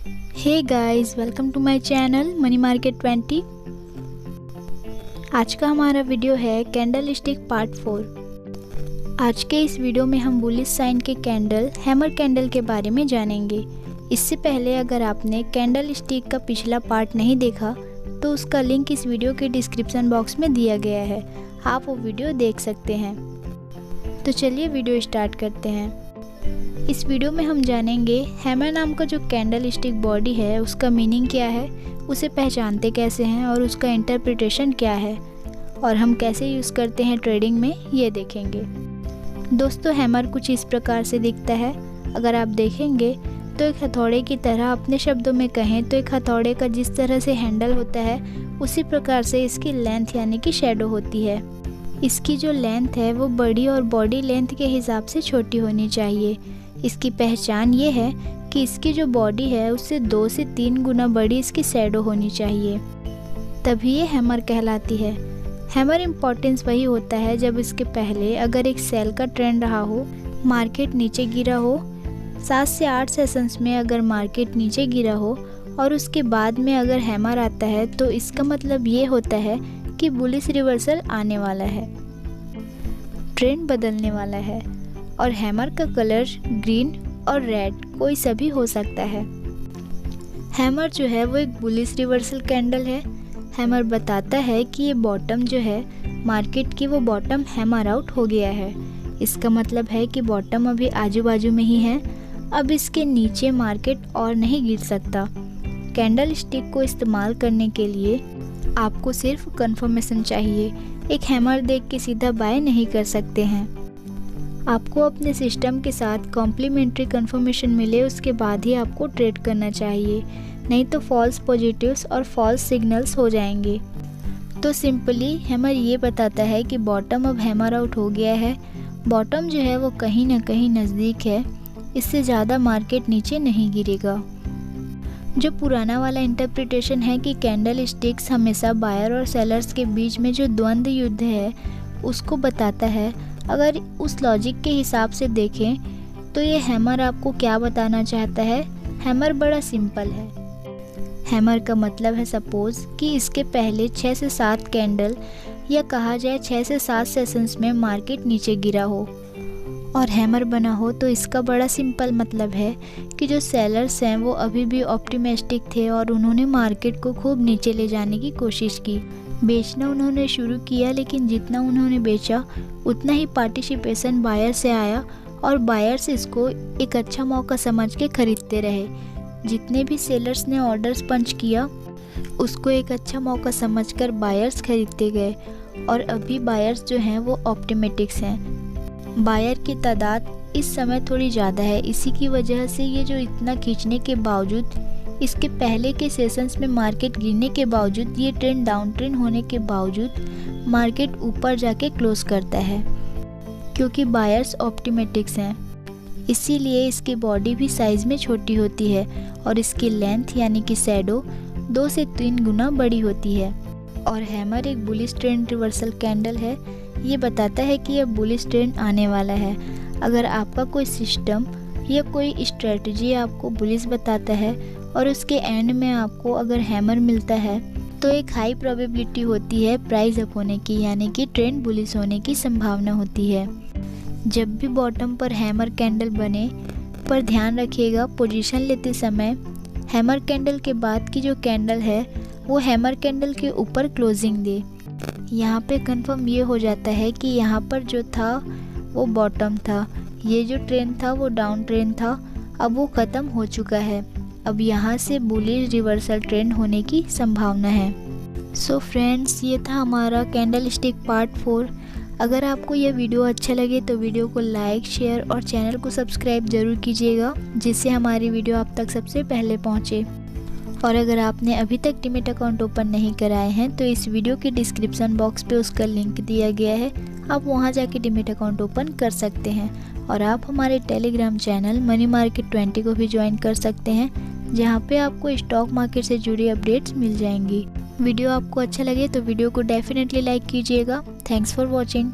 Hey guys, welcome to my channel money market 20। आज का हमारा वीडियो है कैंडलस्टिक पार्ट 4। आज के इस वीडियो में हम बुलिश साइन के कैंडल हैमर कैंडल के बारे में जानेंगे। इससे पहले अगर आपने कैंडलस्टिक का पिछला पार्ट नहीं देखा तो उसका लिंक इस वीडियो के डिस्क्रिप्शन बॉक्स में दिया गया है, आप वो वीडियो देख सकते हैं। तो चलिए वीडियो स्टार्ट करते हैं। इस वीडियो में हम जानेंगे हैमर नाम का जो कैंडलस्टिक बॉडी है उसका मीनिंग क्या है, उसे पहचानते कैसे हैं और उसका इंटरप्रिटेशन क्या है और हम कैसे यूज़ करते हैं ट्रेडिंग में, ये देखेंगे। दोस्तों, हैमर कुछ इस प्रकार से दिखता है। अगर आप देखेंगे तो एक हथौड़े की तरह, अपने शब्दों में कहें तो एक हथौड़े का जिस तरह से हैंडल होता है उसी प्रकार से इसकी लेंथ यानी कि शैडो होती है। इसकी जो लेंथ है वो बड़ी और बॉडी लेंथ के हिसाब से छोटी होनी चाहिए। इसकी पहचान ये है कि इसकी जो बॉडी है उससे 2 से 3 गुना बड़ी इसकी शैडो होनी चाहिए, तभी ये हैमर कहलाती है। हैमर इम्पोर्टेंस वही होता है जब इसके पहले अगर एक सेल का ट्रेंड रहा हो, मार्केट नीचे गिरा हो, 7 से 8 सेशंस में अगर मार्केट नीचे गिरा हो और उसके बाद में अगर हैमर आता है तो इसका मतलब ये होता है कि बुलिश रिवर्सल आने वाला है, ट्रेंड बदलने वाला है। और हैमर का कलर ग्रीन और रेड कोई सा भी हो सकता है। हैमर जो है वो एक बुलिश रिवर्सल कैंडल है। हैमर बताता है कि ये बॉटम जो है मार्केट की, वो बॉटम हैमर आउट हो गया है। इसका मतलब है कि बॉटम अभी आजू बाजू में ही है, अब इसके नीचे मार्केट और नहीं गिर सकता। कैंडल स्टिक को इस्तेमाल करने के लिए आपको सिर्फ कंफर्मेशन चाहिए। एक हैमर देख के सीधा बाय नहीं कर सकते हैं, आपको अपने सिस्टम के साथ कॉम्प्लीमेंट्री कंफर्मेशन मिले उसके बाद ही आपको ट्रेड करना चाहिए, नहीं तो फॉल्स पॉजिटिव्स और फॉल्स सिग्नल्स हो जाएंगे। तो सिंपली हैमर ये बताता है कि बॉटम अब हैमर आउट हो गया है, बॉटम जो है वो कहीं ना कहीं नज़दीक है, इससे ज़्यादा मार्केट नीचे नहीं गिरेगा। जो पुराना वाला इंटरप्रिटेशन है कि कैंडल स्टिक्स हमेशा बायर और सेलर्स के बीच में जो द्वंद्व युद्ध है उसको बताता है। अगर उस लॉजिक के हिसाब से देखें तो ये हैमर आपको क्या बताना चाहता है। हैमर बड़ा सिंपल है। हैमर का मतलब है सपोज कि इसके पहले 6 से 7 कैंडल या कहा जाए 6 से 7 सेशंस में मार्केट नीचे गिरा हो और हैमर बना हो, तो इसका बड़ा सिंपल मतलब है कि जो सेलर्स हैं वो अभी भी ऑप्टिमिस्टिक थे और उन्होंने मार्केट को खूब नीचे ले जाने की कोशिश की। बेचना उन्होंने शुरू किया, लेकिन जितना उन्होंने बेचा उतना ही पार्टिसिपेशन बायर से आया और बायर्स इसको एक अच्छा मौका समझ के खरीदते रहे। जितने भी सेलर्स ने ऑर्डर्स पंच किया उसको एक अच्छा मौका समझकर बायर्स खरीदते गए और अभी बायर्स जो हैं वो ऑप्टिमिस्टिक्स हैं। बायर की तादाद इस समय थोड़ी ज़्यादा है, इसी की वजह से ये जो इतना खींचने के बावजूद, इसके पहले के सेशंस में मार्केट गिरने के बावजूद, ये ट्रेंड डाउन ट्रेंड होने के बावजूद मार्केट ऊपर जाके क्लोज करता है, क्योंकि बायर्स ऑप्टिमिस्टिक्स हैं। इसीलिए इसकी बॉडी भी साइज़ में छोटी होती है और इसकी लेंथ यानी कि शैडो 2 से 3 गुना बड़ी होती है। और हैमर एक बुलिश ट्रेंड रिवर्सल कैंडल है, ये बताता है कि अब बुलिश ट्रेंड आने वाला है। अगर आपका कोई सिस्टम या कोई स्ट्रेटजी आपको बुलिश बताता है और उसके एंड में आपको अगर हैमर मिलता है तो एक हाई प्रोबेबिलिटी होती है प्राइस अप होने की, यानी कि ट्रेंड बुलिश होने की संभावना होती है। जब भी बॉटम पर हैमर कैंडल बने, पर ध्यान रखिएगा पोजीशन लेते समय हैमर कैंडल के बाद की जो कैंडल है वो हैमर कैंडल के ऊपर क्लोजिंग दे। यहाँ पे कंफर्म ये हो जाता है कि यहाँ पर जो था वो बॉटम था, ये जो ट्रेंड था वो डाउन ट्रेंड था, अब वो ख़त्म हो चुका है। अब यहाँ से बुलिश रिवर्सल ट्रेंड होने की संभावना है। सो फ्रेंड्स, ये था हमारा कैंडलस्टिक पार्ट 4। अगर आपको यह वीडियो अच्छा लगे तो वीडियो को लाइक, शेयर और चैनल को सब्सक्राइब ज़रूर कीजिएगा, जिससे हमारी वीडियो आप तक सबसे पहले पहुँचे। और अगर आपने अभी तक डीमैट अकाउंट ओपन नहीं कराए हैं तो इस वीडियो के डिस्क्रिप्शन बॉक्स पे उसका लिंक दिया गया है, आप वहां जाके डीमैट अकाउंट ओपन कर सकते हैं। और आप हमारे टेलीग्राम चैनल मनी मार्केट 20 को भी ज्वाइन कर सकते हैं, जहां पे आपको स्टॉक मार्केट से जुड़ी अपडेट्स मिल जाएंगी। वीडियो आपको अच्छा लगे तो वीडियो को डेफिनेटली लाइक कीजिएगा। Thanks for watching.